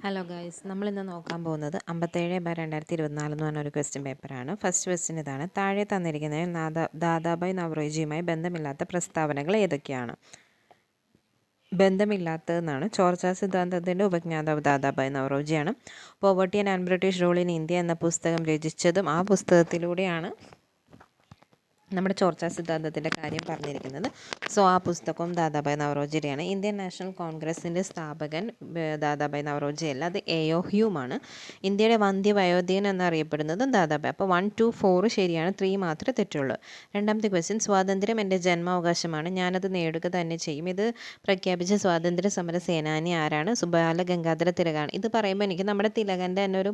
Hello guys, നമ്മളിന്ന് നോക്കാൻ പോകുന്നത് 57/2024 എന്ന് പറഞ്ഞൊരു ക്വസ്റ്റ്യൻ പേപ്പറാണ്. ഫസ്റ്റ് ക്വസ്റ്റ്യൻ ഇതാണ്: താഴെ തന്നിരിക്കുന്നതിൽ ദാദാഭായ് നവറോജിയുമായി ബന്ധമില്ലാത്ത പ്രസ്താവനകൾ ഏതൊക്കെയാണ്? ബന്ധമില്ലാത്തതെന്നാണ്. ചോർച്ചാ സിദ്ധാന്തത്തിൻ്റെ ഉപജ്ഞാതാവ് ദാദാഭായ് നവറോജിയാണ്. Poverty and un British rule in India എന്ന പുസ്തകം രചിച്ചതും ആ പുസ്തകത്തിലൂടെയാണ് നമ്മുടെ ചോർച്ചാ സിദ്ധാന്തത്തിൻ്റെ കാര്യം പറഞ്ഞിരിക്കുന്നത്. സോ ആ പുസ്തകവും ദാദാഭായ് നവറോജിയുടെയാണ്. ഇന്ത്യൻ നാഷണൽ കോൺഗ്രസിൻ്റെ സ്ഥാപകൻ ദാദാഭായ് നവറോജി അല്ല, അത് എ.ഒ. ഹ്യൂമാണ്. ഇന്ത്യയുടെ വന്ധ്യവയോധികൻ എന്നറിയപ്പെടുന്നതും ദാദാഭായ്. അപ്പോൾ 1, 2, 4 ശരിയാണ്, 3 മാത്രമേ തെറ്റുള്ളൂ. രണ്ടാമത്തെ ക്വസ്റ്റ്യൻ: സ്വാതന്ത്ര്യം എൻ്റെ ജന്മാവകാശമാണ്, ഞാനത് നേടുക തന്നെ ചെയ്യും. ഇത് പ്രഖ്യാപിച്ച സ്വാതന്ത്ര്യ സമര സേനാനി ആരാണ്? സുബാല ഗംഗാധര തിലകാണ്. ഇത് പറയുമ്പോൾ എനിക്ക് നമ്മുടെ തിലകൻ്റെ തന്നെ ഒരു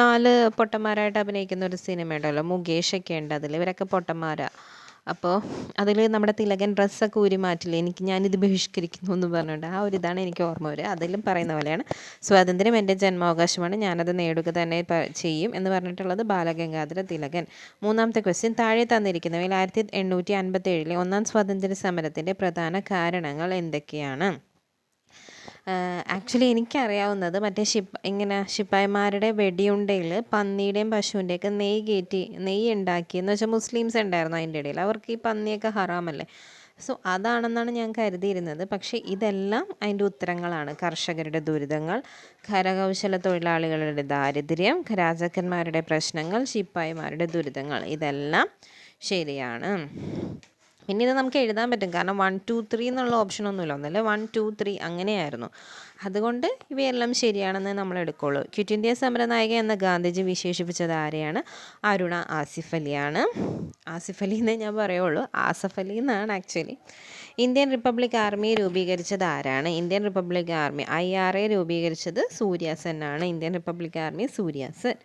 4 പൊട്ടന്മാരായിട്ട് അഭിനയിക്കുന്ന ഒരു സിനിമ ഉണ്ടല്ലോ, മുകേഷൊക്കെ ഉണ്ട് അതിൽ. ഇവരൊക്കെ പൊട്ടന്മാരാണ്. അപ്പോൾ അതിൽ നമ്മുടെ തിലകൻ ഡ്രസ്സൊക്കെ ഊരി മാറ്റില്ലേ, ഞാനിത് ബഹിഷ്കരിക്കുന്നു എന്ന് പറഞ്ഞുകൊണ്ട് ആ ഒരു ഇതാണ് എനിക്ക് ഓർമ്മ വരിക. അതിലും പറയുന്ന പോലെയാണ് സ്വാതന്ത്ര്യം എൻ്റെ ജന്മാവകാശമാണ്, ഞാനത് നേടുക തന്നെ ചെയ്യും എന്ന് പറഞ്ഞിട്ടുള്ളത് ബാലഗംഗാധര തിലകൻ. മൂന്നാമത്തെ ക്വസ്റ്റ്യൻ: താഴെ തന്നിരിക്കുന്നവയിൽ 1857 ഒന്നാം സ്വാതന്ത്ര്യ സമരത്തിൻ്റെ പ്രധാന കാരണങ്ങൾ എന്തൊക്കെയാണ്? ആക്ച്വലി എനിക്കറിയാവുന്നത് മറ്റേ ശിപ്പായിമാരുടെ വെടിയുണ്ടയിൽ പന്നിയുടെയും പശുവിൻ്റെയൊക്കെ നെയ്യ് ഉണ്ടാക്കിയെന്ന് വെച്ചാൽ മുസ്ലിംസ് ഉണ്ടായിരുന്നു അതിൻ്റെ ഇടയിൽ. അവർക്ക് ഈ പന്നിയൊക്കെ ഹറാമല്ലേ. സോ അതാണെന്നാണ് ഞാൻ കരുതിയിരുന്നത്. പക്ഷേ ഇതെല്ലാം അതിൻ്റെ ഉത്തരങ്ങളാണ്. കർഷകരുടെ ദുരിതങ്ങൾ, കരകൗശല തൊഴിലാളികളുടെ ദാരിദ്ര്യം, രാജാക്കന്മാരുടെ പ്രശ്നങ്ങൾ, ശിപ്പായിമാരുടെ ദുരിതങ്ങൾ, ഇതെല്ലാം ശരിയാണ്. പിന്നെ ഇത് നമുക്ക് എഴുതാൻ പറ്റും, കാരണം 1, 2, 3 എന്നുള്ള ഓപ്ഷനൊന്നുമില്ല. ഒന്നല്ലേ 1, 2, 3 അങ്ങനെയായിരുന്നു. അതുകൊണ്ട് ഇവയെല്ലാം ശരിയാണെന്ന് നമ്മൾ എടുക്കുള്ളൂ. ക്വിറ്റ് ഇന്ത്യ സമര നായിക എന്ന ഗാന്ധിജി വിശേഷിപ്പിച്ചത് ആരെയാണ്? അരുണ ആസിഫ് അലിയാണ്. ആസിഫ് അലി എന്നേ ഞാൻ പറയുള്ളൂ, ആസഫ് അലി എന്നാണ് ആക്ച്വലി. ഇന്ത്യൻ റിപ്പബ്ലിക് ആർമി രൂപീകരിച്ചത് ആരാണ്? ഇന്ത്യൻ റിപ്പബ്ലിക് ആർമി IRA രൂപീകരിച്ചത് സൂര്യാസെൻ ആണ്. Indian republic army Surya Sen.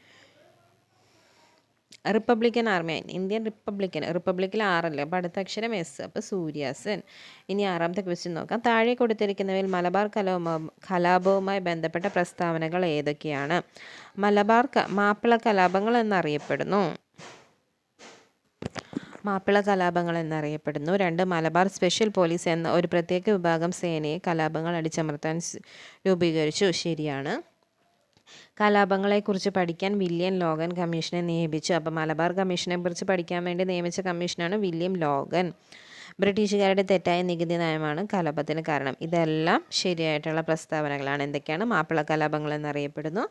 Republican army, Indian റിപ്പബ്ലിക്കിൽ 6 അല്ലേ, അപ്പോൾ അടുത്ത അക്ഷരം S, അപ്പോൾ സൂര്യാസെൻ. ഇനി ആറാമത്തെ ക്വസ്റ്റ്യൻ നോക്കാം. താഴെ കൊടുത്തിരിക്കുന്നവയിൽ മലബാർ കലാപവുമായി ബന്ധപ്പെട്ട പ്രസ്താവനകൾ ഏതൊക്കെയാണ്? മാപ്പിള കലാപങ്ങൾ എന്നറിയപ്പെടുന്നു. 2, മലബാർ സ്പെഷ്യൽ പോലീസ് എന്ന ഒരു പ്രത്യേക വിഭാഗം സേനയെ കലാപങ്ങൾ അടിച്ചമർത്താൻ രൂപീകരിച്ചു. ശരിയാണ്. കലാപങ്ങളെക്കുറിച്ച് പഠിക്കാൻ വില്യം ലോഗൻ കമ്മീഷനെ നിയമിച്ചു. അപ്പോൾ മലബാർ കമ്മീഷനെ കുറിച്ച് പഠിക്കാൻ വേണ്ടി നിയമിച്ച കമ്മീഷനാണ് വില്യം ലോഗൻ. ബ്രിട്ടീഷുകാരുടെ തെറ്റായ നികുതി നയമാണ് കലാപത്തിന് കാരണം. ഇതെല്ലാം ശരിയായിട്ടുള്ള പ്രസ്താവനകളാണ്. എന്തൊക്കെയാണ്? മാപ്പിള കലാപങ്ങൾ എന്നറിയപ്പെടുന്നു.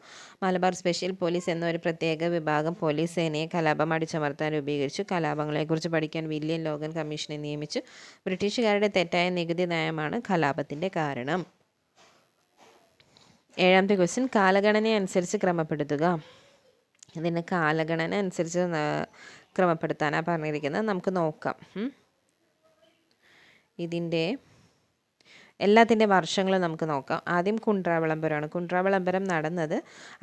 മലബാർ സ്പെഷ്യൽ പോലീസ് എന്ന ഒരു പ്രത്യേക വിഭാഗം പോലീസ് സേനയെ കലാപം അടിച്ചമർത്താൻ രൂപീകരിച്ചു. കലാപങ്ങളെക്കുറിച്ച് പഠിക്കാൻ വില്യം ലോഗൻ കമ്മീഷനെ നിയമിച്ചു. ബ്രിട്ടീഷുകാരുടെ തെറ്റായ നികുതി നയമാണ് കലാപത്തിൻ്റെ കാരണം. ഏഴാമത്തെ ക്വസ്റ്റ്യൻ: കാലഗണന അനുസരിച്ച് ക്രമപ്പെടുത്തുക. ഇതിന് കാലഗണന അനുസരിച്ച് ക്രമപ്പെടുത്താനാണ് പറഞ്ഞിരിക്കുന്നത്. നമുക്ക് നോക്കാം. ഇതിൻ്റെ എല്ലാത്തിൻ്റെ വർഷങ്ങൾ നമുക്ക് നോക്കാം. ആദ്യം കുണ്ട്രാ വിളംബരമാണ്. കുണ്ട്രാ വിളംബരം നടന്നത്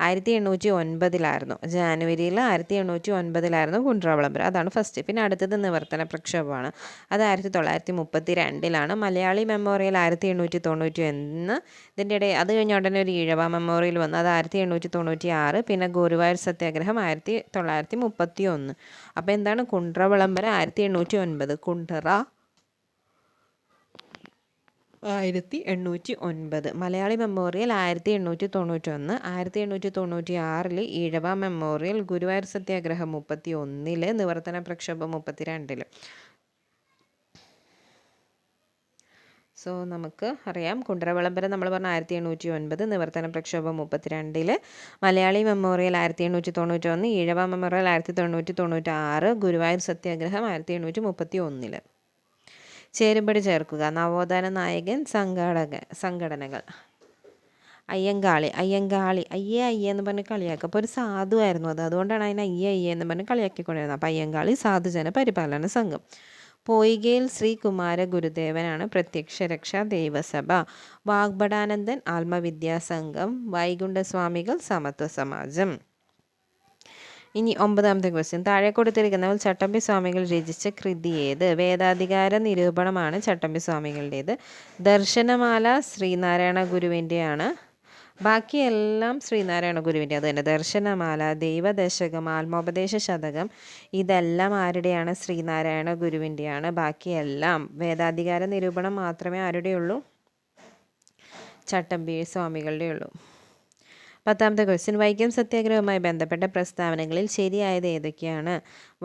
1809 ജാനുവരിയിൽ 1809 കുണ്ട്രാ വിളംബരം. അതാണ് ഫസ്റ്റ്. പിന്നെ അടുത്തത് നിവർത്തന പ്രക്ഷോഭമാണ്. അത് 1932 മലയാളി മെമ്മോറിയൽ 1891. ഇതിൻ്റെ ഇടയിൽ അത് കഴിഞ്ഞ ഉടനെ ഒരു ഈഴവ മെമ്മോറിയൽ വന്നു, അത് 1896. പിന്നെ ഗുരുവായൂർ സത്യാഗ്രഹം 1931. അപ്പോൾ എന്താണ്? കുണ്ട്രാ വിളംബരം 1809, കുണ്ട്ര 1809, മലയാളി മെമ്മോറിയൽ 1891, 1896 ഈഴവ മെമ്മോറിയൽ, ഗുരുവായൂർ സത്യാഗ്രഹം 31, നിവർത്തന പ്രക്ഷോഭം 32. സോ നമുക്ക് അറിയാം, കുണ്ട്ര വിളംബരം നമ്മൾ പറഞ്ഞ 1809, നിവർത്തന പ്രക്ഷോഭം 32, മലയാളി മെമ്മോറിയൽ 1891, ഈഴവ മെമ്മോറിയൽ 1896, ഗുരുവായൂർ സത്യാഗ്രഹം 1831. ചേരുംപടി ചേർക്കുക. നവോത്ഥാന നായകൻ, സംഘടനകൾ. അയ്യങ്കാളി അയ്യേ എന്ന് പറഞ്ഞ് കളിയാക്കുക. അപ്പോൾ ഒരു സാധുവായിരുന്നു അത്, അതുകൊണ്ടാണ് അതിനെ അയ്യേ എന്ന് പറഞ്ഞ് കളിയാക്കിക്കൊണ്ടിരുന്നത്. അപ്പോൾ അയ്യങ്കാളി സാധുജന പരിപാലന സംഘം. പൊയ്കയിൽ ശ്രീ കുമാര ഗുരുദേവനാണ് പ്രത്യക്ഷ രക്ഷാ ദേവസഭ. വാഗ്ഭടാനന്ദൻ ആത്മവിദ്യാസംഘം. വൈകുണ്ഠസ്വാമികൾ സമത്വ സമാജം. ഇനി 9ാമത്തെ ക്വസ്റ്റ്യൻ: താഴെ കൊടുത്തിരിക്കുന്നവർ ചട്ടമ്പി സ്വാമികൾ രചിച്ച കൃതി ഏത്? വേദാധികാര നിരൂപണമാണ് ചട്ടമ്പി സ്വാമികളുടേത്. ദർശനമാല ശ്രീനാരായണ ഗുരുവിൻ്റെയാണ്. ബാക്കിയെല്ലാം ശ്രീനാരായണ ഗുരുവിൻ്റെ അത് തന്നെ. ദർശനമാല, ദൈവദശകം, ആത്മോപദേശ ശതകം, ഇതെല്ലാം ആരുടെയാണ്? ശ്രീനാരായണ ഗുരുവിൻ്റെയാണ്. ബാക്കിയെല്ലാം വേദാധികാര നിരൂപണം മാത്രമേ ആരുടെയുള്ളൂ? ചട്ടമ്പി സ്വാമികളുടെ ഉള്ളൂ. 10ാമത്തെ ക്വസ്റ്റ്യൻ, വൈക്കം സത്യാഗ്രഹവുമായി ബന്ധപ്പെട്ട പ്രസ്താവനകളിൽ ശരിയായത് ഏതൊക്കെയാണ്?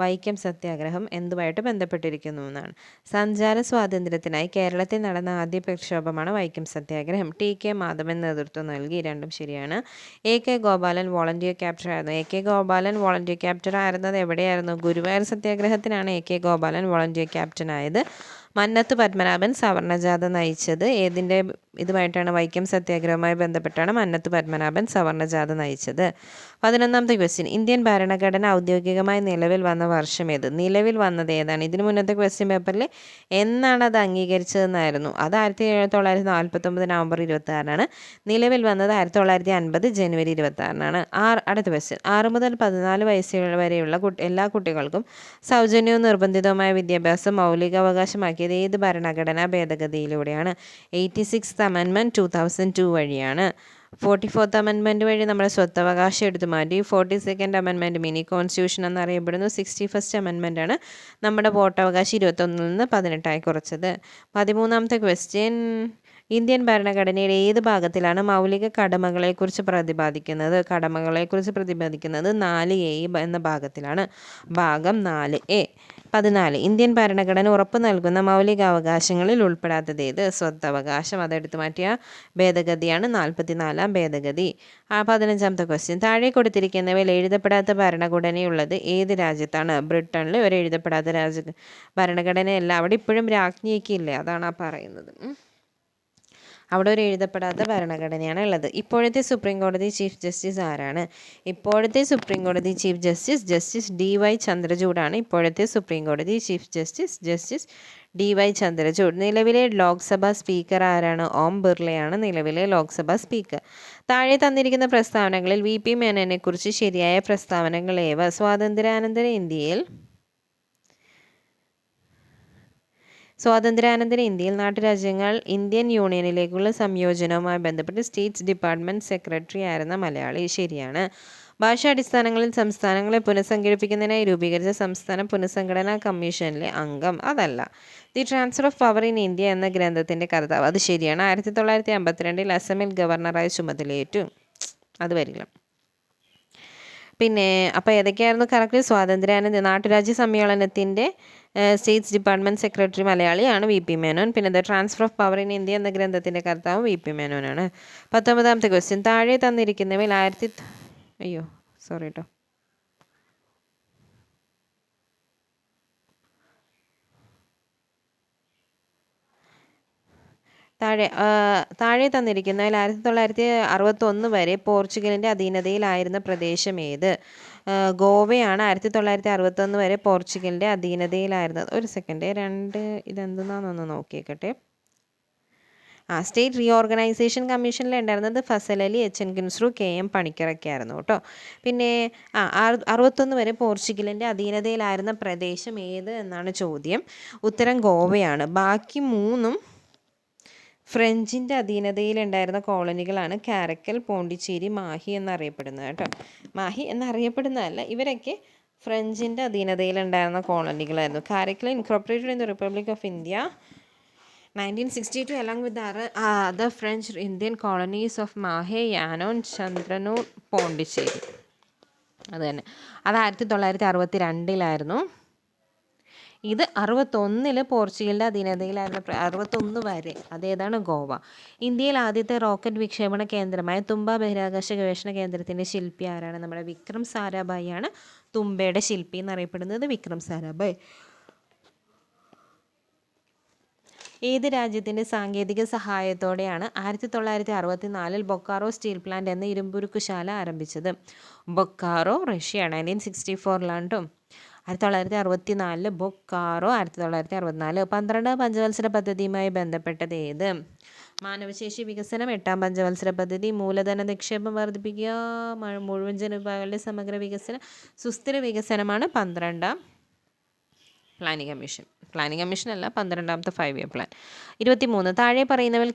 വൈക്കം സത്യാഗ്രഹം എന്തുമായിട്ട് ബന്ധപ്പെട്ടിരിക്കുന്നു എന്നാണ്. സഞ്ചാര സ്വാതന്ത്ര്യത്തിനായി കേരളത്തിൽ നടന്ന ആദ്യ പ്രക്ഷോഭമാണ് വൈക്കം സത്യാഗ്രഹം. ടി.കെ. മാധവൻ നേതൃത്വം നൽകി. രണ്ടും ശരിയാണ്. എ.കെ. ഗോപാലൻ വോളണ്ടിയർ ക്യാപ്റ്റർ ആയിരുന്നു. എ.കെ. ഗോപാലൻ വോളണ്ടിയർ ക്യാപ്റ്റർ ആയിരുന്നത് എവിടെയായിരുന്നു? ഗുരുവായൂർ സത്യാഗ്രഹത്തിനാണ് എ.കെ. ഗോപാലൻ വോളണ്ടിയർ ക്യാപ്റ്റൻ ആയത്. മന്നത്ത് പത്മനാഭൻ സവർണജാഥ നയിച്ചത് ഏതിൻ്റെ ഇതുമായിട്ടാണ്? വൈക്കം സത്യാഗ്രഹവുമായി ബന്ധപ്പെട്ടാണ് മന്നത്ത് പത്മനാഭൻ സവർണജാഥ നയിച്ചത്. 11ാമത്തെ ക്വസ്റ്റ്യൻ, ഇന്ത്യൻ ഭരണഘടന ഔദ്യോഗികമായി നിലവിൽ വന്ന വർഷം ഏത്? നിലവിൽ വന്നത് ഏതാണ്? ഇതിന് മുന്നത്തെ ക്വസ്റ്റ്യൻ പേപ്പറിൽ എന്നാണ് അത് അംഗീകരിച്ചതെന്നായിരുന്നു. അത് 1949 നവംബർ 26-നാണ്. നിലവിൽ വന്നത് 1950 ജനുവരി 26-നാണ്. അടുത്ത ക്വസ്റ്റ്യൻ, 6 മുതൽ 14 വയസ്സ് വരെയുള്ള എല്ലാ കുട്ടികൾക്കും സൗജന്യവും നിർബന്ധിതവുമായ വിദ്യാഭ്യാസം മൗലികാവകാശമാക്കിയത് ഏത് ഭരണഘടനാ ഭേദഗതിയിലൂടെയാണ്? 86th അമെൻമെൻറ്റ് 2002 വഴിയാണ്. 44th അമെൻമെൻറ്റ് വഴി നമ്മുടെ സ്വത്തവകാശം എടുത്തു മാറ്റി. 42nd അമെൻമെൻറ്റ് മിനി കോൺസ്റ്റിറ്റ്യൂഷൻ എന്നറിയപ്പെടുന്നു. 61st അമെൻമെൻ്റ് ആണ് നമ്മുടെ വോട്ടവകാശം 21 നിന്ന് 18 കുറച്ചത്. 13ാമത്തെ ക്വസ്റ്റ്യൻ, ഇന്ത്യൻ ഭരണഘടനയുടെ ഏത് ഭാഗത്തിലാണ് മൗലിക കടമകളെക്കുറിച്ച് പ്രതിപാദിക്കുന്നത്? കടമകളെക്കുറിച്ച് പ്രതിപാദിക്കുന്നത് 4A എന്ന ഭാഗത്തിലാണ്. ഭാഗം 4A. 14, ഇന്ത്യൻ ഭരണഘടന ഉറപ്പു നൽകുന്ന മൗലികാവകാശങ്ങളിൽ ഉൾപ്പെടാത്തത് ഏത്? സ്വത്തവകാശം. അതെടുത്തു മാറ്റിയ ഭേദഗതിയാണ് 44ാം ഭേദഗതി. 15ാമത്തെ ക്വസ്റ്റ്യൻ, താഴെ കൊടുത്തിരിക്കുന്നവയിൽ എഴുതപ്പെടാത്ത ഭരണഘടനയുള്ളത് ഏത് രാജ്യത്താണ്? ബ്രിട്ടനിൽ ഒരു എഴുതപ്പെടാത്ത ഭരണഘടനയല്ല. അവിടെ ഇപ്പോഴും രാജ്ഞിയൊക്കെ ഇല്ലേ, അതാണ് ആ പറയുന്നത്. അവിടെ ഒരു എഴുതപ്പെടാത്ത ഭരണഘടനയാണ് ഉള്ളത്. ഇപ്പോഴത്തെ സുപ്രീം കോടതി ചീഫ് ജസ്റ്റിസ് ആരാണ്? ഇപ്പോഴത്തെ സുപ്രീം കോടതി ചീഫ് ജസ്റ്റിസ് DY ചന്ദ്രചൂഡാണ്. ഇപ്പോഴത്തെ സുപ്രീം കോടതി ചീഫ് ജസ്റ്റിസ് DY ചന്ദ്രചൂഡ്. നിലവിലെ ലോക്സഭാ സ്പീക്കർ ആരാണ്? ഓം ബിർളയാണ് നിലവിലെ ലോക്സഭാ സ്പീക്കർ. താഴെ തന്നിരിക്കുന്ന പ്രസ്താവനകളിൽ VP മേനോനെ കുറിച്ച് ശരിയായ പ്രസ്താവനകൾ ഏവ? സ്വാതന്ത്ര്യാനന്തര ഇന്ത്യയിൽ നാട്ടുരാജ്യങ്ങൾ ഇന്ത്യൻ യൂണിയനിലേക്കുള്ള സംയോജനവുമായി ബന്ധപ്പെട്ട് സ്റ്റേറ്റ്സ് ഡിപ്പാർട്ട്മെൻറ്റ് സെക്രട്ടറി ആയിരുന്ന മലയാളി. ശരിയാണ്. ഭാഷാടിസ്ഥാനങ്ങളിൽ സംസ്ഥാനങ്ങളെ പുനഃസംഘടിപ്പിക്കുന്നതിനായി രൂപീകരിച്ച സംസ്ഥാന പുനഃസംഘടനാ കമ്മീഷനിലെ അംഗം. അതല്ല. The transfer of power in India എന്ന ഗ്രന്ഥത്തിൻ്റെ കർത്താവ്. അത് ശരിയാണ്. 1952 അസമിൽ ഗവർണറായി ചുമതലയേറ്റു. അത് വരില്ല. പിന്നെ അപ്പോൾ ഏതൊക്കെയായിരുന്നു കറക്റ്റ്? സ്വാതന്ത്ര്യാനന്തര നാട്ടുരാജ്യ സമ്മേളനത്തിൻ്റെ സ്റ്റേറ്റ്സ് ഡിപ്പാർട്ട്മെൻറ്റ് സെക്രട്ടറി മലയാളിയാണ് VP മേനോൻ. പിന്നെ the transfer of power in India എന്ന ഗ്രന്ഥത്തിൻ്റെ കർത്താവ് VP മേനോനാണ്. 19ാമത്തെ ക്വസ്റ്റ്യൻ, താഴെ തന്നിരിക്കുന്നവയിൽ താഴെ തന്നിരിക്കുന്നതിൽ 1961 വരെ പോർച്ചുഗലിൻ്റെ അധീനതയിലായിരുന്ന പ്രദേശം ഏത്? ഗോവയാണ് 1961 വരെ പോർച്ചുഗലിൻ്റെ അധീനതയിലായിരുന്നത്. ഒരു സെക്കൻഡ്, ഇതെന്തെന്നാണെന്നൊന്ന് നോക്കിയേക്കട്ടെ. സ്റ്റേറ്റ് റീഓർഗനൈസേഷൻ കമ്മീഷനിൽ ഉണ്ടായിരുന്നത് ഫസൽ അലി, HN കിൻസ്രു, KM പണിക്കരൊക്കെ ആയിരുന്നു കേട്ടോ. പിന്നെ 61 വരെ പോർച്ചുഗലിൻ്റെ അധീനതയിലായിരുന്ന പ്രദേശം ഏത് എന്നാണ് ചോദ്യം. ഉത്തരം ഗോവയാണ്. ബാക്കി 3ഉം ഫ്രഞ്ചിൻ്റെ അധീനതയിലുണ്ടായിരുന്ന കോളനികളാണ്. കാരക്കൽ, പോണ്ടിച്ചേരി, മാഹി എന്നറിയപ്പെടുന്നത് കേട്ടോ. മാഹി എന്നറിയപ്പെടുന്നതല്ല, ഇവരൊക്കെ ഫ്രഞ്ചിൻ്റെ അധീനതയിലുണ്ടായിരുന്ന കോളനികളായിരുന്നു. Karaikal incorporated in the republic of India 1962 along with the other French Indian colonies of Mahe, Yangon, Chandranoor, Pondicherry. അത് തന്നെ. അത് 1962 ഇത് 61 പോർച്ചുഗലിൻ്റെ അധീനതയിലായിരുന്നു. 61 വരെ. അതേതാണ്? ഗോവ. ഇന്ത്യയിൽ ആദ്യത്തെ റോക്കറ്റ് വിക്ഷേപണ കേന്ദ്രമായ തുമ്പ ബഹിരാകാശ ഗവേഷണ കേന്ദ്രത്തിൻ്റെ ശില്പി ആരാണ്? നമ്മുടെ വിക്രം സാരാഭായി ആണ് തുമ്പയുടെ ശില്പി എന്നറിയപ്പെടുന്നത്. വിക്രം സാരാഭായ്. ഏത് രാജ്യത്തിൻ്റെ സാങ്കേതിക സഹായത്തോടെയാണ് 1964 ബൊക്കാറോ സ്റ്റീൽ പ്ലാന്റ് എന്ന ഇരുമ്പുരുക്കുശാല ആരംഭിച്ചത്? ബൊക്കാറോ, റഷ്യ. 1964 കേട്ടോ. 1964 ബൊക്കാറോ, 1964. 12 പഞ്ചവത്സര പദ്ധതിയുമായി ബന്ധപ്പെട്ടത് ഏത്? മാനവശേഷി വികസനം, 8ാം പഞ്ചവത്സര പദ്ധതി, മൂലധന നിക്ഷേപം വർദ്ധിപ്പിക്കുക, മുഴുവൻ ജനവിഭാഗങ്ങളുടെ സമഗ്ര വികസനം, സുസ്ഥിര വികസനമാണ് 12ാം പ്ലാനിംഗ് കമ്മീഷൻ അല്ല, 12ാമത്തെ 5-year പ്ലാൻ. 23, താഴെ പറയുന്നവയിൽ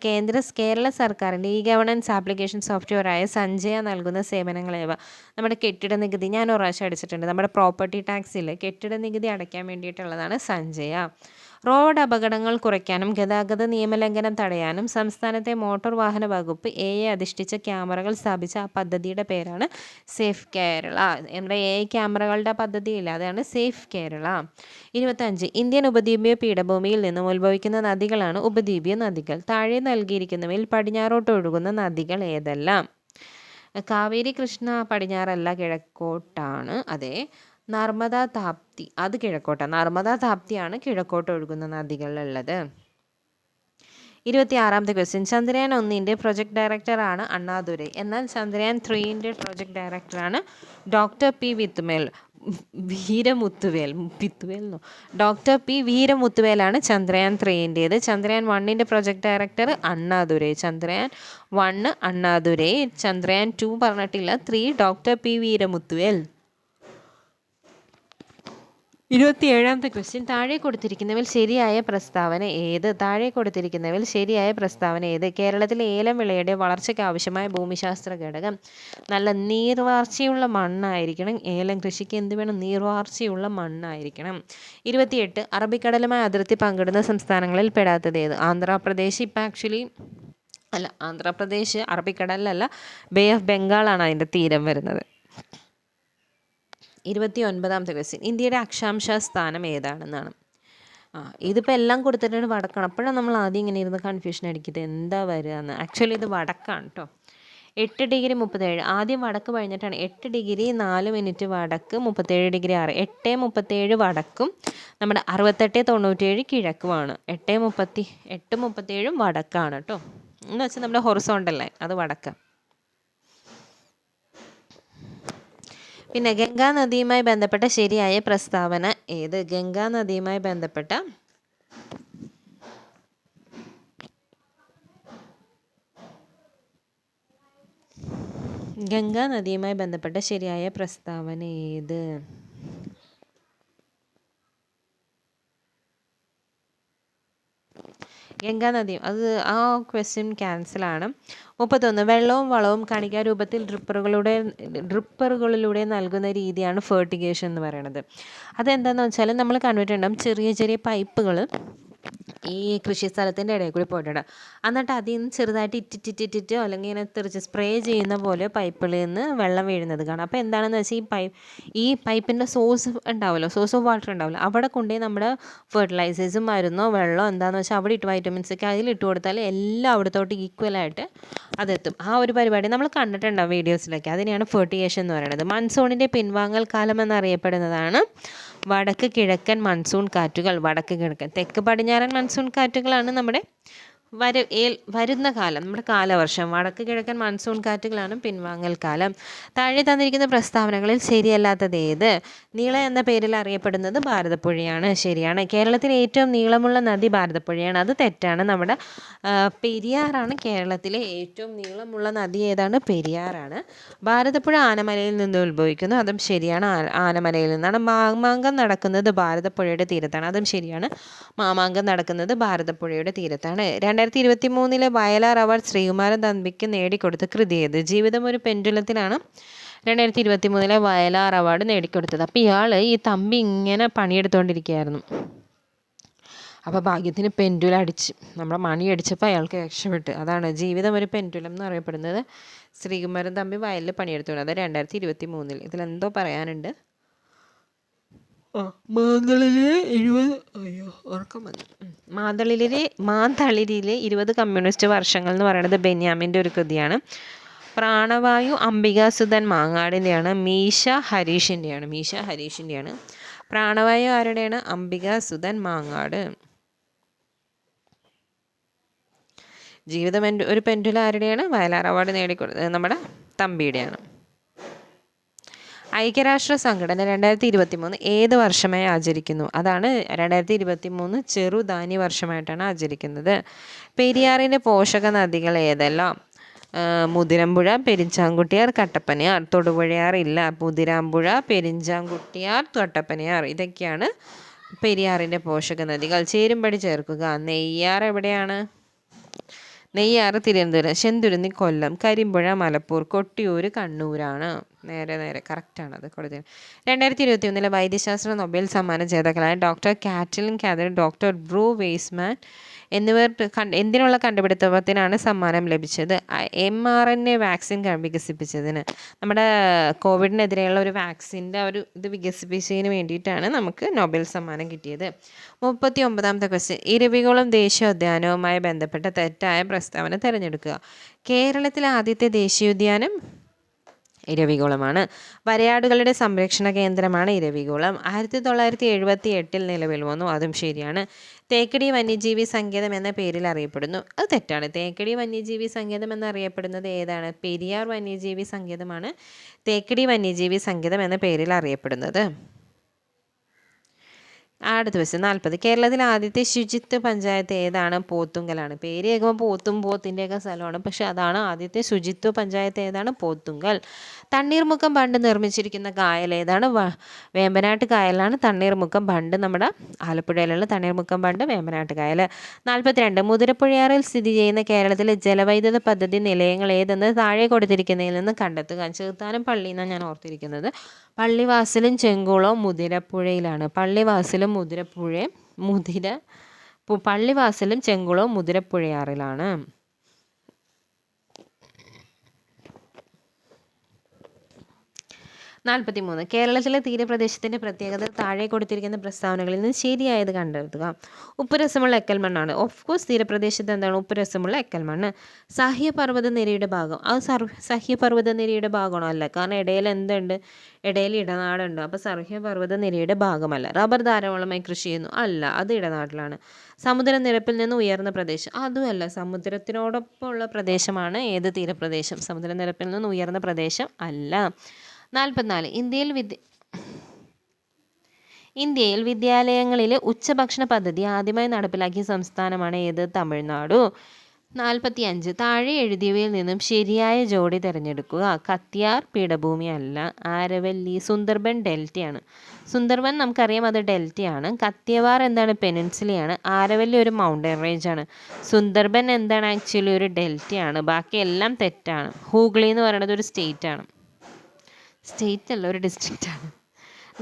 കേരള സർക്കാരിൻ്റെ ഗവേണൻസ് ആപ്ലിക്കേഷൻ സോഫ്റ്റ്വെയറായ സഞ്ജയ നൽകുന്ന സേവനങ്ങളേവ? നമ്മുടെ കെട്ടിട നികുതി ഞാൻ ഒരു പ്രാവശ്യം അടിച്ചിട്ടുണ്ട്. നമ്മുടെ പ്രോപ്പർട്ടി ടാക്സിൽ കെട്ടിട നികുതി അടയ്ക്കാൻ വേണ്ടിയിട്ടുള്ളതാണ് സഞ്ജയ. റോഡ് അപകടങ്ങൾ കുറയ്ക്കാനും ഗതാഗത നിയമലംഘനം തടയാനും സംസ്ഥാനത്തെ മോട്ടോർ വാഹന വകുപ്പ് AI അധിഷ്ഠിച്ച ക്യാമറകൾ സ്ഥാപിച്ച ആ പദ്ധതിയുടെ പേരാണ് സേഫ് കേരള. നമ്മുടെ AI ക്യാമറകളുടെ പദ്ധതിയില്ല, അതാണ് സേഫ് കേരള. 25. ഇന്ത്യൻ ഉപദ്വീപീയ പീഠഭൂമിയിൽ നിന്നും ഉത്ഭവിക്കുന്ന നദികളാണ് ഉപദ്വീപീയ നദികൾ. താഴെ നൽകിയിരിക്കുന്നവയിൽ പടിഞ്ഞാറോട്ട് ഒഴുകുന്ന നദികൾ ഏതെല്ലാം? കാവേരി, കൃഷ്ണ പടിഞ്ഞാറല്ല, കിഴക്കോട്ടാണ്. അതെ, നർമ്മദ, താപ്തി അത് കിഴക്കോട്ടാണ്. നർമ്മദ, താപ്തിയാണ് കിഴക്കോട്ട് ഒഴുകുന്ന നദികളുള്ളത്. 26ാമത്തെ ക്വസ്റ്റ്യൻ. ചന്ദ്രയാൻ 1 പ്രൊജക്ട് ഡയറക്ടറാണ് അണ്ണാദുരൈ. എന്നാൽ ചന്ദ്രയാൻ 3 പ്രൊജക്ട് ഡയറക്ടറാണ് ഡോക്ടർ പി വീരമുത്തുവേലാണ് ചന്ദ്രയാൻ 3. Chandrayaan 1 project director Annadurai. ചന്ദ്രയാൻ 1 അണ്ണാദുരൈ. ചന്ദ്രയാൻ 2 പറഞ്ഞിട്ടില്ല. 3 ഡോക്ടർ പി വീരമുത്തുവേൽ. 27ാമത്തെ ക്വസ്റ്റ്യൻ. താഴെ കൊടുത്തിരിക്കുന്നവയിൽ ശരിയായ പ്രസ്താവന ഏത്? കേരളത്തിലെ ഏലം വിളയുടെ വളർച്ചയ്ക്ക് ആവശ്യമായ ഭൂമിശാസ്ത്ര ഘടകം നല്ല നീർവാർച്ചയുള്ള മണ്ണായിരിക്കണം. ഏലം കൃഷിക്ക് എന്ത് വേണം? നീർവാർച്ചയുള്ള മണ്ണായിരിക്കണം. 28. അറബിക്കടലുമായി അതിർത്തി പങ്കിടുന്ന സംസ്ഥാനങ്ങളിൽ പെടാത്തത് ഏത്? ആന്ധ്രാപ്രദേശ്. ആന്ധ്രാപ്രദേശ് അറബിക്കടലിലല്ല, ബേ ഓഫ് ബംഗാളാണ് അതിൻ്റെ തീരം വരുന്നത്. 29ാമത്തെ ക്വസ്റ്റ്യൻ. ഇന്ത്യയുടെ അക്ഷാംശ സ്ഥാനം ഏതാണെന്നാണ്. ഇതിപ്പോൾ എല്ലാം കൊടുത്തിട്ടാണ് വടക്കാണ്. അപ്പോഴാണ് നമ്മൾ ആദ്യം ഇങ്ങനെ ഇരുന്ന് കൺഫ്യൂഷൻ അടിക്കുന്നത് എന്താ വരിക എന്ന്. ആക്ച്വലി ഇത് വടക്കാണ് കേട്ടോ. 8 ഡിഗ്രി 37. ആദ്യം വടക്ക് കഴിഞ്ഞിട്ടാണ്. 8 ഡിഗ്രി 4 മിനിറ്റ് വടക്ക്, 37 ഡിഗ്രി 6. 8:37 വടക്കും നമ്മുടെ 68:97 കിഴക്കുമാണ്. 8:37 വടക്കാണ് കേട്ടോ. എന്ന് വെച്ചാൽ നമ്മുടെ ഹൊറിസോണ്ടൽ ലൈൻ അത് വടക്ക്. പിന്നെ ഗംഗാ നദിയുമായി ബന്ധപ്പെട്ട ശരിയായ പ്രസ്താവന ഏത്? ഗംഗാ നദിയുമായി ബന്ധപ്പെട്ട ശരിയായ പ്രസ്താവന ഏത്? ഗംഗാനദി. അത് ആ ക്വസ്റ്റ്യൻ ക്യാൻസലാണ്. 31. വെള്ളവും വളവും കണികാരൂപത്തിൽ ഡ്രിപ്പറുകളിലൂടെ നൽകുന്ന രീതിയാണ് ഫെർട്ടിഗേഷൻ എന്ന് പറയുന്നത്. അതെന്താണെന്ന് വെച്ചാൽ നമ്മൾ കണ്ടിട്ടുണ്ടാകും ചെറിയ ചെറിയ പൈപ്പുകൾ ഈ കൃഷി സ്ഥലത്തിൻ്റെ ഇടയിൽ കൂടി പോയിട്ടുണ്ട്. എന്നിട്ട് അതിൽ നിന്ന് ചെറുതായിട്ട് ഇറ്റിറ്റിറ്റിറ്റോ അല്ലെങ്കിൽ ഇങ്ങനെ തെറിച്ച് സ്പ്രേ ചെയ്യുന്ന പോലെ പൈപ്പിൽ നിന്ന് വെള്ളം വീഴുന്നത് കാണാം. അപ്പോൾ എന്താണെന്ന് വെച്ചാൽ ഈ പൈപ്പിൻ്റെ സോഴ്സ് ഓഫ് വാട്ടർ ഉണ്ടാവില്ല, അവിടെ കൊണ്ടുപോയി നമ്മുടെ ഫെർട്ടിലൈസേഴ്സും മരുന്നോ വെള്ളമോ എന്താണെന്ന് വെച്ചാൽ അവിടെ ഇട്ട് വൈറ്റമിൻസ് ഒക്കെ അതിലിട്ട് കൊടുത്താൽ എല്ലാം അവിടത്തോട്ട് ഈക്വലായിട്ട് അതെത്തും. ആ ഒരു പരിപാടി നമ്മൾ കണ്ടിട്ടുണ്ടാവും വീഡിയോസിലൊക്കെ. അതിനെയാണ് ഫെർട്ടിഗേഷൻ എന്ന് പറയുന്നത്. മൺസൂണിൻ്റെ പിൻവാങ്ങൽ കാലം എന്നറിയപ്പെടുന്നതാണ് വടക്ക് കിഴക്കൻ മൺസൂൺ കാറ്റുകൾ. വടക്ക് കിഴക്കൻ. തെക്ക് പടിഞ്ഞാറൻ മൺസൂൺ കാറ്റുകളാണ് നമ്മുടെ വരുന്ന കാലം, നമ്മുടെ കാലവർഷം. വടക്ക് കിഴക്കൻ മൺസൂൺ കാറ്റുകളാണ് പിൻവാങ്ങൽ കാലം. താഴെ തന്നിരിക്കുന്ന പ്രസ്താവനകളിൽ ശരിയല്ലാത്തത് ഏത്? നീള എന്ന പേരിൽ അറിയപ്പെടുന്നത് ഭാരതപ്പുഴയാണ്. ശരിയാണ്. കേരളത്തിലെ ഏറ്റവും നീളമുള്ള നദി ഭാരതപ്പുഴയാണ്. അത് തെറ്റാണ്. നമ്മുടെ പെരിയാറാണ് കേരളത്തിലെ ഏറ്റവും നീളമുള്ള നദി. ഏതാണ്? പെരിയാറാണ്. ഭാരതപ്പുഴ ആനമലയിൽ നിന്ന് ഉത്ഭവിക്കുന്നു. അതും ശരിയാണ്. ആനമലയിൽ നിന്നാണ്. മാമാങ്കം നടക്കുന്നത് ഭാരതപ്പുഴയുടെ തീരത്താണ്. അതും ശരിയാണ്. മാമാങ്കം നടക്കുന്നത് ഭാരതപ്പുഴയുടെ തീരത്താണ്. 2023 വയലാർ അവാർഡ് ശ്രീകുമാരൻ തമ്പിക്ക് നേടിക്കൊടുത്ത കൃതി ഏത്? ജീവിതം ഒരു പെൻഡുലത്തിലാണ് 2023 വയലാർ അവാർഡ് നേടിക്കൊടുത്തത്. അപ്പോൾ ഈ തമ്പി ഇങ്ങനെ പണിയെടുത്തുകൊണ്ടിരിക്കുകയായിരുന്നു. അപ്പോൾ ഭാഗ്യത്തിന് പെൻഡുലം അടിച്ച് നമ്മുടെ മണി അടിച്ചപ്പോൾ അയാൾക്ക് രക്ഷപ്പെട്ട്. അതാണ് ജീവിതം ഒരു പെൻഡുലം എന്ന് അറിയപ്പെടുന്നത്. ശ്രീകുമാരൻ തമ്പി വയലിൽ പണിയെടുത്തുകൊണ്ട്. അത് 2023. ഇതിലെന്തോ പറയാനുണ്ട്. മാന്തളിരിലെ 20 കമ്മ്യൂണിസ്റ്റ് വർഷങ്ങൾ എന്ന് പറയുന്നത് ബെന്യാമിൻ്റെ ഒരു കൃതിയാണ്. പ്രാണവായു അംബികാസുധൻ മാങ്ങാടിൻ്റെയാണ്. മീശ ഹരീഷിൻ്റെയാണ്. പ്രാണവായു ആരുടെയാണ്? അംബികാസുധൻ മാങ്ങാട്. ജീവിതം ഒരു പെൻഡുലം ആരുടെയാണ്? വയലാർ അവാർഡ് നേടിക്കൊടുത്തത് നമ്മുടെ തമ്പിയുടെയാണ്. ഐക്യരാഷ്ട്ര സംഘടന 2023 ഏത് വർഷമായി ആചരിക്കുന്നു? അതാണ് 2023 ചെറുധാന്യ വർഷമായിട്ടാണ് ആചരിക്കുന്നത്. പെരിയാറിൻ്റെ പോഷക നദികൾ ഏതെല്ലാം? മുതിരമ്പുഴ, പെരിഞ്ചാംകുട്ടിയാർ, കട്ടപ്പനയാർ. തൊടുപുഴയാർ ഇല്ല. മുതിരാമ്പുഴ, പെരിഞ്ചാംകുട്ടിയാർ, കട്ടപ്പനയാർ. ഇതൊക്കെയാണ് പെരിയാറിൻ്റെ പോഷക നദികൾ. ചേരുംപടി ചേർക്കുക. നെയ്യാർ എവിടെയാണ്? നെയ്യാർ തിരുവനന്തപുരം. ശെന്തുരുന്നി കൊല്ലം. കരിമ്പുഴ മലപ്പൂർ. കൊട്ടിയൂർ കണ്ണൂരാണ്. നേരെ കറക്റ്റാണ് അത് കൊടുത്തത്. 2021 വൈദ്യശാസ്ത്ര നൊബേൽ സമ്മാന ജേതാക്കളായ ഡോക്ടർ കാറ്റലിൻ കാതർ, ഡോക്ടർ ബ്രൂ വെയ്സ്മാൻ എന്നിവർ എന്തിനുള്ള കണ്ടുപിടുത്തത്തിനാണ് സമ്മാനം ലഭിച്ചത്? mRNA വാക്സിൻ വികസിപ്പിച്ചതിന്. നമ്മുടെ കോവിഡിനെതിരെയുള്ള ഒരു വാക്സിൻ്റെ ഒരു ഇത് വികസിപ്പിച്ചതിന് വേണ്ടിയിട്ടാണ് നമുക്ക് നൊബേൽ സമ്മാനം കിട്ടിയത്. 39ാമത്തെ ക്വസ്റ്റ്യൻ, ഇരവികുളം ദേശീയോദ്യാനവുമായി ബന്ധപ്പെട്ട തെറ്റായ പ്രസ്താവന തിരഞ്ഞെടുക്കുക. കേരളത്തിലെ ആദ്യത്തെ ദേശീയോദ്യാനം ഇരവികുളമാണ്. വരയാടുകളുടെ സംരക്ഷണ കേന്ദ്രമാണ് ഇരവികുളം. 1978 നിലവിൽ വന്നു, അതും ശരിയാണ്. തേക്കടി വന്യജീവി സങ്കേതം എന്ന പേരിൽ അറിയപ്പെടുന്നു, അത് തെറ്റാണ്. തേക്കടി വന്യജീവി സങ്കേതം എന്നറിയപ്പെടുന്നത് ഏതാണ്? പെരിയാർ വന്യജീവി സങ്കേതമാണ് തേക്കടി വന്യജീവി സങ്കേതം എന്ന പേരിൽ അറിയപ്പെടുന്നത്. അടുത്ത ദിവസം 40, കേരളത്തിലെ ആദ്യത്തെ ശുചിത്വ പഞ്ചായത്ത് ഏതാണ്? പോത്തുങ്കലാണ്. പേര് കേൾക്കുമ്പോൾ പോത്തും പോത്തിൻ്റെയൊക്കെ സ്ഥലമാണ്, പക്ഷെ അതാണ് ആദ്യത്തെ ശുചിത്വ പഞ്ചായത്ത് ഏതാണ്? പോത്തുങ്കൽ. തണ്ണീർമുക്കം ബണ്ട് നിർമ്മിച്ചിരിക്കുന്ന കായൽ ഏതാണ്? വേമ്പനാട്ട് കായലാണ് തണ്ണീർമുക്കം ബണ്ട്. നമ്മുടെ ആലപ്പുഴയിലുള്ള തണ്ണീർമുക്കം ബണ്ട് വേമ്പനാട്ട് കായൽ. 42, മുതിരപ്പുഴയാറിൽ സ്ഥിതി ചെയ്യുന്ന കേരളത്തിലെ ജലവൈദ്യുത പദ്ധതി നിലയങ്ങൾ ഏതെന്ന് താഴെ കൊടുത്തിരിക്കുന്നതിൽ നിന്ന് കണ്ടെത്തുക. ചെറുത്താനം പള്ളി എന്നാണ് ഞാൻ ഓർത്തിരിക്കുന്നത്. പള്ളിവാസലും ചെങ്കുളവും മുതിരപ്പുഴയിലാണ്. പള്ളിവാസലും ചെങ്കുളവും മുതിരപ്പുഴയാറിലാണ്. 43, കേരളത്തിലെ തീരപ്രദേശത്തിൻ്റെ പ്രത്യേകത താഴെ കൊടുത്തിരിക്കുന്ന പ്രസ്താവനകളിൽ നിന്ന് ശരിയായത് കണ്ടെത്തുക. ഉപ്പുരസമുള്ള എക്കൽമണ്ണാണ്. ഓഫ് കോഴ്സ് തീരപ്രദേശത്ത് എന്താണ്? ഉപ്പുരസമുള്ള എക്കൽമണ്ണ്. സഹ്യപർവ്വത നിരയുടെ ഭാഗം, അത് സഹ്യപർവ്വത നിരയുടെ ഭാഗമാണോ? അല്ല, കാരണം ഇടയിൽ എന്തുണ്ട്? ഇടയിൽ ഇടനാടുണ്ട്, അപ്പോൾ സഹ്യപർവ്വത നിരയുടെ ഭാഗമല്ല. റബ്ബർ ധാരാളമായി കൃഷി ചെയ്യുന്നു, അല്ല, അത് ഇടനാട്ടിലാണ്. സമുദ്രനിരപ്പിൽ നിന്ന് ഉയർന്ന പ്രദേശം, അതുമല്ല, സമുദ്രത്തിനോടൊപ്പമുള്ള പ്രദേശമാണ് ഏത് തീരപ്രദേശം? സമുദ്രനിരപ്പിൽ നിന്ന് ഉയർന്ന പ്രദേശം അല്ല. 44, ഇന്ത്യയിൽ വിദ്യാലയങ്ങളിലെ ഉച്ചഭക്ഷണ പദ്ധതി ആദ്യമായി നടപ്പിലാക്കിയ സംസ്ഥാനമാണ് ഏത്? തമിഴ്നാടു. 45, താഴെ എഴുതിയവയിൽ നിന്നും ശരിയായ ജോഡി തിരഞ്ഞെടുക്കുക. കത്തിയാർ പീഠഭൂമി അല്ല. ആരവല്ലി സുന്ദർബൻ ഡെൽറ്റയാണ്. സുന്ദർബൻ നമുക്കറിയാം, അത് ഡെൽറ്റയാണ്. കത്തിയവാർ എന്താണ്? പെനിൻസുലയാണ്. ആരവല്ലി ഒരു മൗണ്ടൻ റേഞ്ചാണ്. സുന്ദർബൻ എന്താണ്? ആക്ച്വലി ഒരു ഡെൽറ്റയാണ്. ബാക്കിയെല്ലാം തെറ്റാണ്. ഹൂഗ്ലി എന്ന് പറയുന്നത് ഒരു സ്റ്റേറ്റാണ്. സ്റ്റേറ്റ് അല്ല, ഒരു ഡിസ്ട്രിക്റ്റാണ്.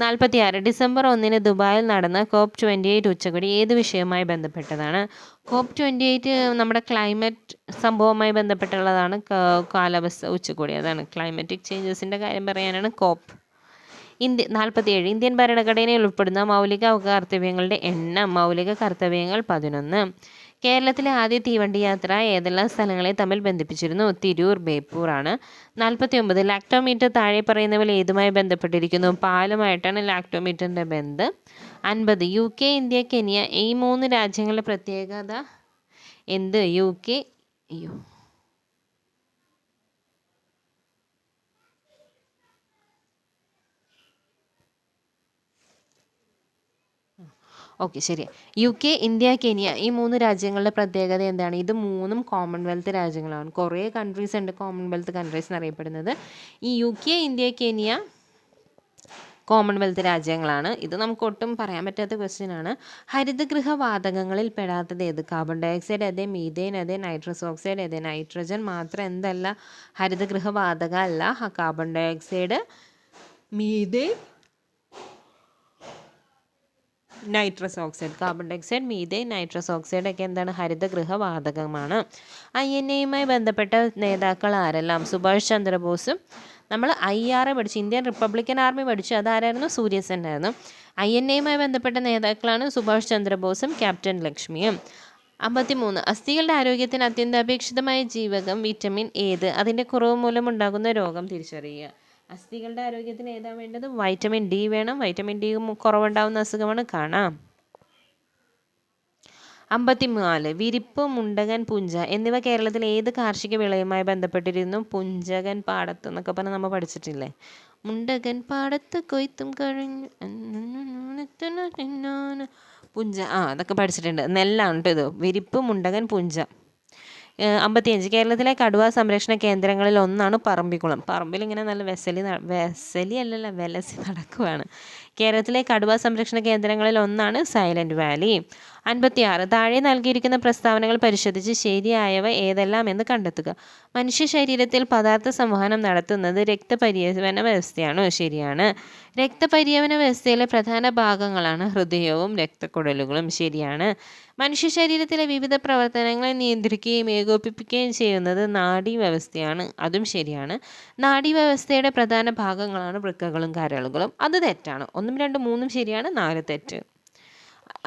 46, ഡിസംബർ 1 ദുബായിൽ നടന്ന COP28 ഉച്ചകോടി ഏത് വിഷയവുമായി ബന്ധപ്പെട്ടതാണ്? COP28 നമ്മുടെ ക്ലൈമറ്റ് സംഭവവുമായി ബന്ധപ്പെട്ടുള്ളതാണ്. കാലാവസ്ഥ ഉച്ചകോടി, അതാണ് ക്ലൈമറ്റിക് ചേഞ്ചസിൻ്റെ കാര്യം പറയാനാണ് COP. 47, ഇന്ത്യൻ ഭരണഘടനയിൽ ഉൾപ്പെടുന്ന മൗലിക കർത്തവ്യങ്ങളുടെ എണ്ണം. മൗലിക കർത്തവ്യങ്ങൾ 11. കേരളത്തിലെ ആദ്യ തീവണ്ടി യാത്ര ഏതെല്ലാം സ്ഥലങ്ങളെ തമ്മിൽ ബന്ധിപ്പിച്ചിരുന്നു? തിരൂർ, ബേപ്പൂർ ആണ്. 49, ലാക്ടോമീറ്റർ താഴെ പറയുന്നവയിൽ ഏതുമായി ബന്ധപ്പെട്ടിരിക്കുന്നു? പാലുമായിട്ടാണ് ലാക്ടോമീറ്ററിൻ്റെ ബന്ധം. 50, UK, ഇന്ത്യ, കെനിയ ഈ 3 രാജ്യങ്ങളുടെ പ്രത്യേകത എന്ത്? ഓക്കെ, ശരി. UK, ഇന്ത്യ, കെനിയ ഈ 3 രാജ്യങ്ങളുടെ പ്രത്യേകത എന്താണ്? ഇത് 3ഉം കോമൺവെൽത്ത് രാജ്യങ്ങളാണ്. കുറേ കൺട്രീസ് ഉണ്ട് കോമൺവെൽത്ത് കൺട്രീസ് എന്നറിയപ്പെടുന്നത്. ഈ UK, ഇന്ത്യ, കെനിയ കോമൺവെൽത്ത് രാജ്യങ്ങളാണ്. ഇത് നമുക്ക് ഒട്ടും പറയാൻ പറ്റാത്ത ക്വസ്റ്റ്യൻ ആണ്. ഹരിതഗൃഹ വാതകങ്ങളിൽ പെടാത്തത് ഏത്? കാർബൺ ഡൈ ഓക്സൈഡ് അതെ, മീഥേൻ അതെ, നൈട്രസ് ഓക്സൈഡ് അതെ. നൈട്രജൻ മാത്രം എന്തല്ല? ഹരിതഗൃഹ വാതക അല്ല. Carbon dioxide, methane, nitrous oxide. Carbon dioxide, methane, nitrous oxide ഒക്കെ എന്താണ്? ഹരിതഗൃഹ വാതകമാണ്. INA ബന്ധപ്പെട്ട നേതാക്കൾ ആരെല്ലാം? സുഭാഷ് ചന്ദ്രബോസും. നമ്മൾ IRA പഠിച്ചു, ഇന്ത്യൻ റിപ്പബ്ലിക്കൻ ആർമി പഠിച്ചു, അതാരായിരുന്നു? സൂര്യസെൻ ആയിരുന്നു. INA ബന്ധപ്പെട്ട നേതാക്കളാണ് സുഭാഷ് ചന്ദ്രബോസും ക്യാപ്റ്റൻ ലക്ഷ്മിയും. 53, അസ്ഥികളുടെ ആരോഗ്യത്തിന് അത്യന്താപേക്ഷിതമായ ജീവകം വിറ്റമിൻ ഏത്? അതിൻ്റെ കുറവ് മൂലം ഉണ്ടാകുന്ന രോഗം തിരിച്ചറിയുക. അസ്ഥികളുടെ ആരോഗ്യത്തിന് ഏതാണ് വേണ്ടത്? വൈറ്റമിൻ ഡി വേണം. വൈറ്റമിൻ ഡി കുറവുണ്ടാകുന്ന അസുഖമാണ് കാണാം. 54, വിരിപ്പ്, മുണ്ടകൻ, പുഞ്ച എന്നിവ കേരളത്തിലെ ഏത് കാർഷിക വിളയുമായി ബന്ധപ്പെട്ടിരുന്നു? പുഞ്ചകൻ പാടത്ത് എന്നൊക്കെ പറഞ്ഞാൽ നമ്മൾ പഠിച്ചിട്ടില്ലേ? മുണ്ടകൻ പാടത്ത് കൊയ്ത്തും കഴിഞ്ഞു പുഞ്ച, അതൊക്കെ പഠിച്ചിട്ടുണ്ട്. നെല്ലാണ് കേട്ടോ ഇത്. വിരിപ്പ്, മുണ്ടകൻ, പുഞ്ച. 55, കേരളത്തിലെ കടുവ സംരക്ഷണ കേന്ദ്രങ്ങളിൽ ഒന്നാണ് പറമ്പിക്കുളം. പറമ്പിൽ ഇങ്ങനെ നല്ല വെലസി നടക്കുവാണ്. കേരളത്തിലെ കടുവ സംരക്ഷണ കേന്ദ്രങ്ങളിൽ ഒന്നാണ് സൈലൻറ്റ് വാലി. 56. താഴെ നൽകിയിരിക്കുന്ന പ്രസ്താവനകൾ പരിശോധിച്ച് ശരിയായവ ഏതെല്ലാം എന്ന് കണ്ടെത്തുക. മനുഷ്യ ശരീരത്തിൽ പദാർത്ഥ സംവഹനം നടത്തുന്നത് രക്തപര്യവന വ്യവസ്ഥയാണോ? ശരിയാണ്. രക്തപര്യവന വ്യവസ്ഥയിലെ പ്രധാന ഭാഗങ്ങളാണ് ഹൃദയവും രക്തക്കുഴലുകളും. ശരിയാണ്. മനുഷ്യ ശരീരത്തിലെ വിവിധ പ്രവർത്തനങ്ങളെ നിയന്ത്രിക്കുകയും ഏകോപിപ്പിക്കുകയും ചെയ്യുന്നത് നാഡീവ്യവസ്ഥയാണ്. അതും ശരിയാണ്. നാഡീവ്യവസ്ഥയുടെ പ്രധാന ഭാഗങ്ങളാണ് വൃക്കകളും കരളുകളും. അത് തെറ്റാണ്. 1, 2, 3 ശരിയാണ്, 4 തെറ്റ്.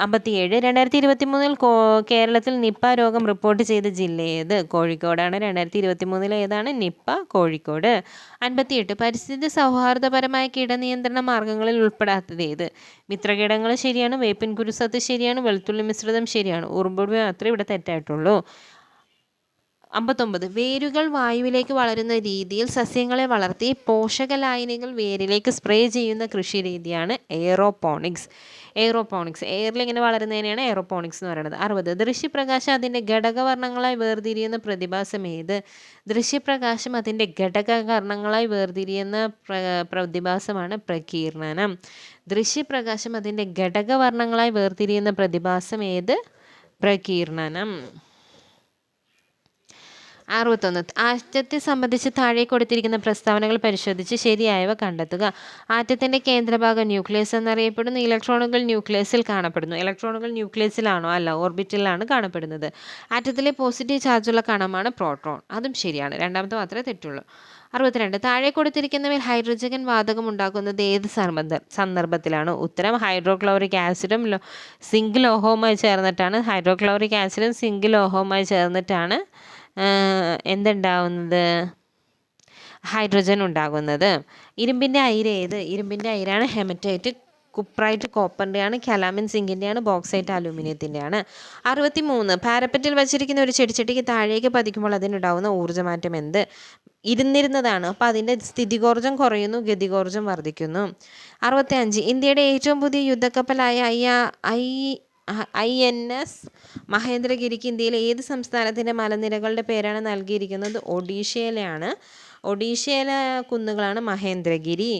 57. 2023 കേരളത്തിൽ നിപ്പ രോഗം റിപ്പോർട്ട് ചെയ്ത ജില്ല ഏത്? കോഴിക്കോടാണ്. 2023 ഏതാണ്? നിപ്പ, കോഴിക്കോട്. 58. പരിസ്ഥിതി സൗഹാർദ്ദപരമായ കീടനിയന്ത്രണ മാർഗങ്ങളിൽ ഉൾപ്പെടാത്തത് ഏത്? മിത്രകീടങ്ങൾ ശരിയാണ്. വേപ്പിൻ കുരുസത്ത് ശരിയാണ്. വെളുത്തുള്ളി മിശ്രിതം ശരിയാണ്. ഉറുമ്പുഴുവ മാത്രമേ ഇവിടെ തെറ്റായിട്ടുള്ളൂ. 59. വേരുകൾ വായുവിലേക്ക് വളരുന്ന രീതിയിൽ സസ്യങ്ങളെ വളർത്തി പോഷകലായനികൾ വേരിലേക്ക് സ്പ്രേ ചെയ്യുന്ന കൃഷി രീതിയാണ് എയറോപോണിക്സ്. എയറിൽ ഇങ്ങനെ വളരുന്നതിനെയാണ് എയറോപോണിക്സ് എന്ന് പറയുന്നത്. 60. ദൃശ്യപ്രകാശം അതിൻ്റെ ഘടകവർണ്ണങ്ങളായി വേർതിരിയുന്ന പ്രതിഭാസം ഏത്? ദൃശ്യപ്രകാശം അതിൻ്റെ ഘടകവർണ്ണങ്ങളായി വേർതിരിയുന്ന പ്രതിഭാസമാണ് പ്രകീർണനം. ദൃശ്യപ്രകാശം അതിൻ്റെ ഘടകവർണ്ണങ്ങളായി വേർതിരിയുന്ന പ്രതിഭാസം ഏത്? പ്രകീർണനം. 61. ആറ്റത്തെ സംബന്ധിച്ച് താഴെ കൊടുത്തിരിക്കുന്ന പ്രസ്താവനകൾ പരിശോധിച്ച് ശരിയായവ കണ്ടെത്തുക. ആറ്റത്തിൻ്റെ കേന്ദ്രഭാഗം ന്യൂക്ലിയസ് എന്നറിയപ്പെടുന്നു. ഇലക്ട്രോണുകൾ ന്യൂക്ലിയസിൽ കാണപ്പെടുന്നു. ഇലക്ട്രോണുകൾ ന്യൂക്ലിയസിലാണോ? അല്ല, ഓർബിറ്റലിലാണ് കാണപ്പെടുന്നത്. ആറ്റത്തിലെ പോസിറ്റീവ് ചാർജുള്ള കണമാണ് പ്രോട്ടോൺ. അതും ശരിയാണ്. രണ്ടാമത്തെ മാത്രമേ തെറ്റുള്ളൂ. 62. താഴെ കൊടുത്തിരിക്കുന്നവയിൽ ഹൈഡ്രജൻ വാതകം ഉണ്ടാക്കുന്നത് ഏത് സന്ദർഭത്തിലാണ്? ഉത്തരം ഹൈഡ്രോക്ലോറിക് ആസിഡും സിങ്ക് ലോഹവുമായി ചേർന്നിട്ടാണ്. ഹൈഡ്രോക്ലോറിക് ആസിഡും സിങ്ക് ലോഹവുമായി ചേർന്നിട്ടാണ് എന്തുണ്ടാവുന്നത്? ഹൈഡ്രജൻ ഉണ്ടാകുന്നത്. ഇരുമ്പിൻ്റെ അയിര് ഏത്? ഇരുമ്പിൻ്റെ അയിരാണ് ഹെമറ്റൈറ്റ്. കുപ്രൈറ്റ് കോപ്പറിൻ്റെയാണ്. കലാമിൻ സിങ്കിൻ്റെയാണ്. ബോക്സൈറ്റ് അലൂമിനിയത്തിൻ്റെയാണ്. 63. പാരപ്പറ്റിൽ വച്ചിരിക്കുന്ന ഒരു ചെടിച്ചട്ടിക്ക് താഴേക്ക് പതിക്കുമ്പോൾ അതിനുണ്ടാവുന്ന ഊർജ്ജമാറ്റം എന്ത്? ഇരുന്നിരുന്നതാണ്. അപ്പോൾ അതിൻ്റെ സ്ഥിതികോർജ്ജം കുറയുന്നു, ഗതികോർജ്ജം വർദ്ധിക്കുന്നു. 65. ഇന്ത്യയുടെ ഏറ്റവും പുതിയ യുദ്ധക്കപ്പലായ INS മഹേന്ദ്രഗിരിക്ക് ഇന്ത്യയിലെ ഏത് സംസ്ഥാനത്തിൻ്റെ മലനിരകളുടെ പേരാണ് നൽകിയിരിക്കുന്നത്? ഒഡീഷയിലാണ്. ഒഡീഷയിലെ കുന്നുകളാണ് മഹേന്ദ്രഗിരി.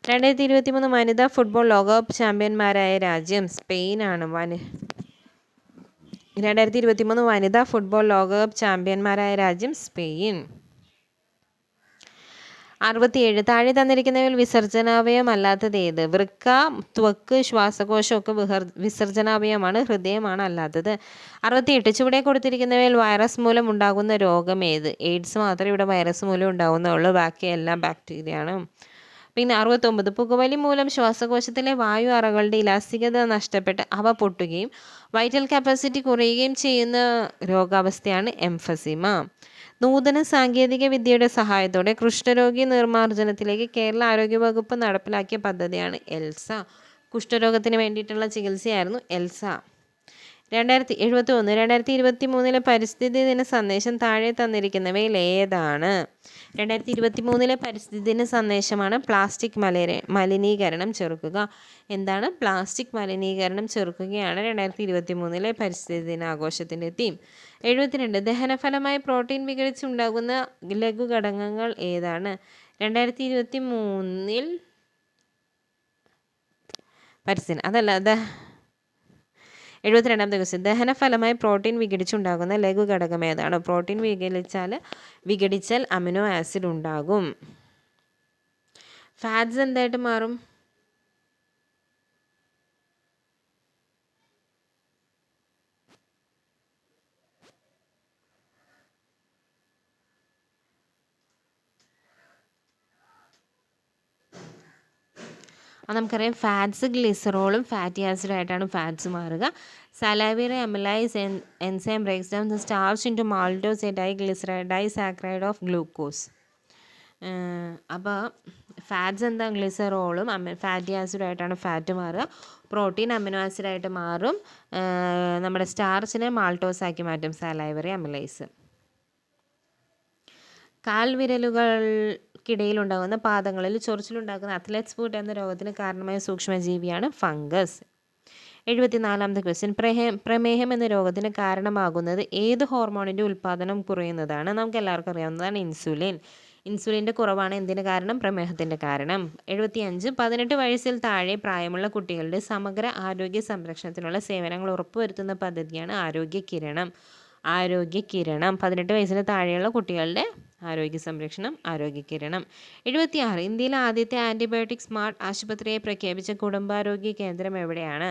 2023 വനിതാ ഫുട്ബോൾ ലോകകപ്പ് ചാമ്പ്യന്മാരായ രാജ്യം സ്പെയിനാണ്. 2023 വനിതാ ഫുട്ബോൾ ലോകകപ്പ് ചാമ്പ്യന്മാരായ രാജ്യം സ്പെയിൻ. 67. താഴെ തന്നിരിക്കുന്നവയിൽ വിസർജനാവയമല്ലാത്തത് ഏത്? വൃക്ക, ത്വക്ക്, ശ്വാസകോശമൊക്കെ വിസർജനാവയമാണ്. ഹൃദയമാണ് അല്ലാത്തത്. 68. ചുവടെ കൊടുത്തിരിക്കുന്നവയിൽ വൈറസ് മൂലം ഉണ്ടാകുന്ന രോഗം ഏത്? എയ്ഡ്സ് മാത്രമേ ഇവിടെ വൈറസ് മൂലം ഉണ്ടാകുന്നുള്ളൂ. ബാക്കിയെല്ലാം ബാക്ടീരിയയാണ്. പിന്നെ 69. പുകവലി മൂലം ശ്വാസകോശത്തിലെ വായു അറകളുടെ ഇലാസ്തികത നഷ്ടപ്പെട്ട് അവ പൊട്ടുകയും വൈറ്റൽ കപ്പാസിറ്റി കുറയുകയും ചെയ്യുന്ന രോഗാവസ്ഥയാണ് എംഫസിമ. നൂതന സാങ്കേതിക വിദ്യയുടെ സഹായത്തോടെ കുഷ്ഠരോഗി നിർമ്മാർജ്ജനത്തിലേക്ക് കേരള ആരോഗ്യവകുപ്പ് നടപ്പിലാക്കിയ പദ്ധതിയാണ് എൽസ. കുഷ്ഠരോഗത്തിന് വേണ്ടിയിട്ടുള്ള ചികിത്സയായിരുന്നു എൽസ. 71. 2023 പരിസ്ഥിതി ദിന സന്ദേശം താഴെ തന്നിരിക്കുന്നവയിൽ ഏതാണ്? 2023 പരിസ്ഥിതി ദിന സന്ദേശമാണ് പ്ലാസ്റ്റിക് മലിനീകരണം ചെറുക്കുക. എന്താണ്? പ്ലാസ്റ്റിക് മലിനീകരണം ചെറുക്കുകയാണ് 2023 പരിസ്ഥിതി ദിനാഘോഷത്തിൻ്റെ തീം. 72. ദഹനഫലമായി പ്രോട്ടീൻ വിഘടിച്ചുണ്ടാകുന്ന ലഘുഘടകങ്ങൾ ഏതാണ്? 2023 പരിസ്ഥിതി അതല്ല 72ാമത്തെ ക്വസ്റ്റ്യൻ. ദഹനഫലമായി പ്രോട്ടീൻ വിഘടിച്ചുണ്ടാകുന്ന ലഘുഘടകം ഏതാണ്? പ്രോട്ടീൻ വിഘടിച്ചാൽ അമിനോ ആസിഡ് ഉണ്ടാകും. ഫാറ്റ്സ് എന്തായിട്ട് മാറും? നമുക്കറിയാം ഫാറ്റ്സ് ഗ്ലിസറോളും ഫാറ്റി ആസിഡായിട്ടാണ് ഫാറ്റ്സ് മാറുക. Salivary amylase enzyme breaks down the starch into maltose disaccharide of glucose. അപ്പോൾ ഫാറ്റ്സ് എന്താ? ഗ്ലിസറോളും ഫാറ്റി ആസിഡായിട്ടാണ് ഫാറ്റ് മാറുക. പ്രോട്ടീൻ അമിനോ ആസിഡായിട്ട് മാറും. നമ്മുടെ സ്റ്റാർച്ചിനെ മാൾട്ടോസ് ആക്കി മാറ്റും സലൈവറി അമിലൈസ്. കാൽവിരലുകൾക്കിടയിൽ ഉണ്ടാകുന്ന പാദങ്ങളിൽ ചൊറിച്ചിലുണ്ടാക്കുന്ന അത്ലറ്റ്സ് ഫുട്ട് എന്ന രോഗത്തിന് കാരണമായ സൂക്ഷ്മജീവിയാണ് ഫംഗസ്. 74ാമത്തെ ക്വസ്റ്റ്യൻ. പ്രമേഹം എന്ന രോഗത്തിന് കാരണമാകുന്നത് ഏത് ഹോർമോണിൻ്റെ ഉൽപ്പാദനം കുറയുന്നതാണ്? നമുക്ക് എല്ലാവർക്കും അറിയാവുന്നതാണ് ഇൻസുലിൻ. ഇൻസുലിൻ്റെ കുറവാണ് എന്തിന് കാരണം? പ്രമേഹത്തിൻ്റെ കാരണം. 75 18 വയസ്സിൽ താഴെ പ്രായമുള്ള കുട്ടികളുടെ സമഗ്ര ആരോഗ്യ സംരക്ഷണത്തിനുള്ള സേവനങ്ങൾ ഉറപ്പുവരുത്തുന്ന പദ്ധതിയാണ് ആരോഗ്യ കിരണം. 18 വയസ്സിന് താഴെയുള്ള കുട്ടികളുടെ ആരോഗ്യ സംരക്ഷണം ആരോഗ്യ കിരണം. 76 ഇന്ത്യയിലെ ആദ്യത്തെ ആൻറ്റിബയോട്ടിക് സ്മാർട്ട് ആശുപത്രിയെ പ്രഖ്യാപിച്ച കുടുംബാരോഗ്യ കേന്ദ്രം എവിടെയാണ്?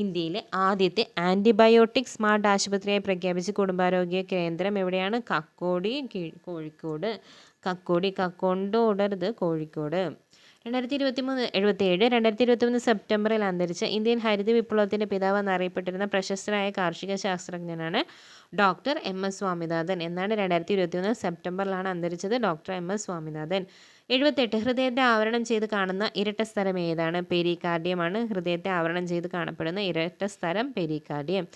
ഇന്ത്യയിലെ ആദ്യത്തെ ആൻറ്റിബയോട്ടിക് സ്മാർട്ട് ആശുപത്രിയെ പ്രഖ്യാപിച്ച കുടുംബാരോഗ്യ കേന്ദ്രം എവിടെയാണ്? കക്കോടി, കോഴിക്കോട്. കക്കോണ്ടോടരുത്, കോഴിക്കോട്. 2023 സെപ്റ്റംബറിൽ അന്തരിച്ച ഇന്ത്യൻ ഹരിത വിപ്ലവത്തിൻ്റെ പിതാവ് എന്നറിയപ്പെട്ടിരുന്ന പ്രശസ്തനായ കാർഷിക ശാസ്ത്രജ്ഞനാണ് ഡോക്ടർ MS സ്വാമിനാഥൻ. എന്നാണ് 2021 സെപ്റ്റംബറിലാണ് അന്തരിച്ചത് ഡോക്ടർ MS സ്വാമിനാഥൻ. 78 ഹൃദയത്തെ ആവരണം ചെയ്ത് കാണുന്ന ഇരട്ട സ്ഥലം ഏതാണ്? പെരികാർഡിയമാണ് ഹൃദയത്തെ ആവരണം ചെയ്ത് കാണപ്പെടുന്ന ഇരട്ട സ്ഥലം പെരികാർഡിയം.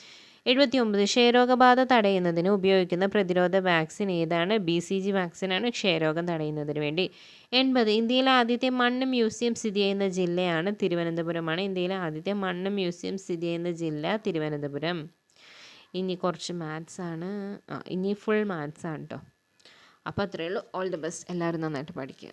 79 ക്ഷയരോഗബാധ തടയുന്നതിന് ഉപയോഗിക്കുന്ന പ്രതിരോധ വാക്സിൻ ഏതാണ്? BCG വാക്സിനാണ് ക്ഷയരോഗം തടയുന്നതിന് വേണ്ടി. 80 ഇന്ത്യയിലെ ആദ്യത്തെ മണ്ണ് മ്യൂസിയം സ്ഥിതി ചെയ്യുന്ന ജില്ലയാണ്? തിരുവനന്തപുരമാണ് ഇന്ത്യയിലെ ആദ്യത്തെ മണ്ണ് മ്യൂസിയം സ്ഥിതി ചെയ്യുന്ന ജില്ല തിരുവനന്തപുരം. ഇനി കുറച്ച് മാത്സ് ആണ്, ഇനി ഫുൾ മാത്സ് ആണ് കേട്ടോ. അപ്പോൾ അത്രയേ ഉള്ളൂ. All the best. എല്ലാവരും നന്നായിട്ട് പഠിക്കുക.